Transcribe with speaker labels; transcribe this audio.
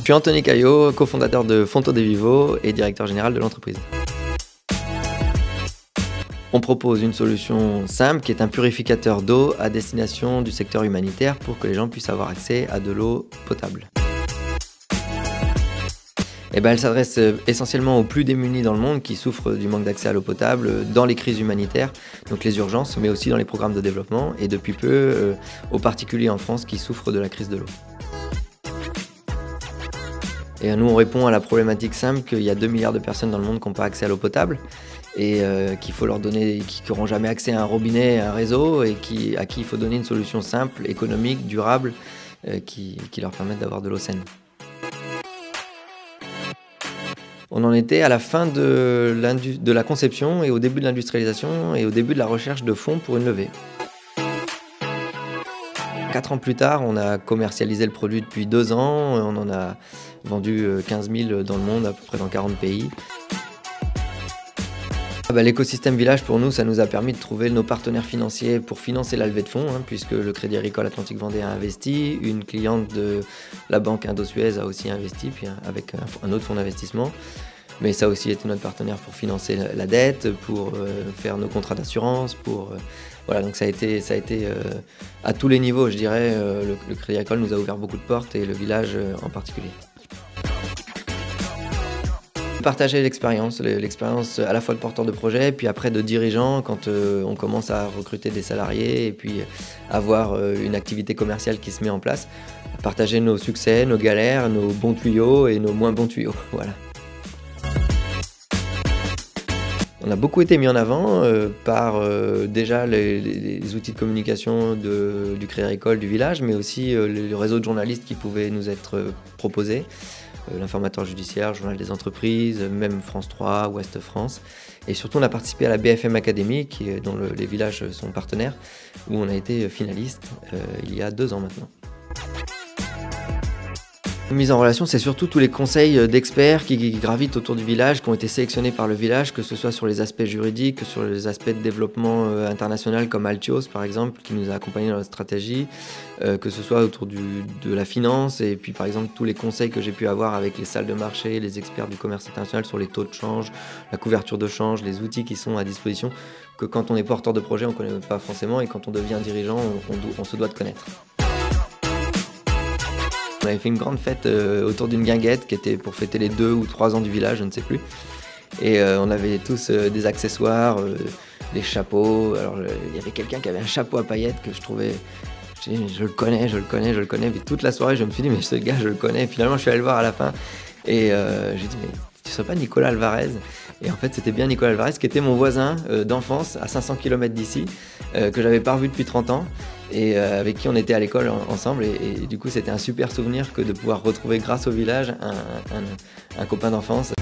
Speaker 1: Je suis Anthony Caillot, cofondateur de Fonto de Vivo et directeur général de l'entreprise. On propose une solution simple qui est un purificateur d'eau à destination du secteur humanitaire pour que les gens puissent avoir accès à de l'eau potable. Elle s'adresse essentiellement aux plus démunis dans le monde qui souffrent du manque d'accès à l'eau potable dans les crises humanitaires, donc les urgences, mais aussi dans les programmes de développement et depuis peu aux particuliers en France qui souffrent de la crise de l'eau. Et nous, on répond à la problématique simple qu'il y a 2 milliards de personnes dans le monde qui n'ont pas accès à l'eau potable et qu'il faut leur donner, qui n'auront jamais accès à un robinet, à un réseau et à qui il faut donner une solution simple, économique, durable, qui leur permette d'avoir de l'eau saine. On en était à la fin de la conception et au début de l'industrialisation et au début de la recherche de fonds pour une levée. 4 ans plus tard, on a commercialisé le produit depuis 2 ans, on en a vendu 15 000 dans le monde, à peu près dans 40 pays. L'écosystème village, pour nous, ça nous a permis de trouver nos partenaires financiers pour financer la levée de fonds, puisque le Crédit Agricole Atlantique Vendée a investi, une cliente de la banque Indo-Suez a aussi investi, puis avec un autre fonds d'investissement. Mais ça a aussi été notre partenaire pour financer la dette, pour faire nos contrats d'assurance, voilà, donc ça a été à tous les niveaux, je dirais. Le Crédit Agricole nous a ouvert beaucoup de portes et le village en particulier. Partager l'expérience à la fois de porteur de projet, puis après de dirigeant quand on commence à recruter des salariés et puis avoir une activité commerciale qui se met en place. Partager nos succès, nos galères, nos bons tuyaux et nos moins bons tuyaux. Voilà. On a beaucoup été mis en avant par déjà les outils de communication du Crédit Agricole du village, mais aussi le réseau de journalistes qui pouvaient nous être proposés. L'informateur judiciaire, Journal des entreprises, même France 3, Ouest France. Et surtout, on a participé à la BFM Academy, dont les villages sont partenaires, où on a été finaliste il y a 2 ans maintenant. Mise en relation, c'est surtout tous les conseils d'experts qui gravitent autour du village, qui ont été sélectionnés par le village, que ce soit sur les aspects juridiques, que sur les aspects de développement international comme Altios par exemple, qui nous a accompagnés dans la stratégie, que ce soit autour de la finance et puis par exemple tous les conseils que j'ai pu avoir avec les salles de marché, les experts du commerce international sur les taux de change, la couverture de change, les outils qui sont à disposition, que quand on est porteur de projet on ne connaît pas forcément et quand on devient dirigeant on se doit de connaître. On avait fait une grande fête autour d'une guinguette qui était pour fêter les 2 ou 3 ans du village, je ne sais plus. Et on avait tous des accessoires, des chapeaux. Alors il y avait quelqu'un qui avait un chapeau à paillettes que je trouvais... Je le connais. Puis toute la soirée, je me suis dit, mais ce gars, je le connais. Et finalement, je suis allé le voir à la fin. Et j'ai dit, mais tu ne serais pas Nicolas Alvarez? Et en fait, c'était bien Nicolas Alvarez, qui était mon voisin d'enfance à 500 km d'ici, que j'avais pas revu depuis 30 ans, et avec qui on était à l'école ensemble. Et du coup, c'était un super souvenir que de pouvoir retrouver, grâce au village, un copain d'enfance.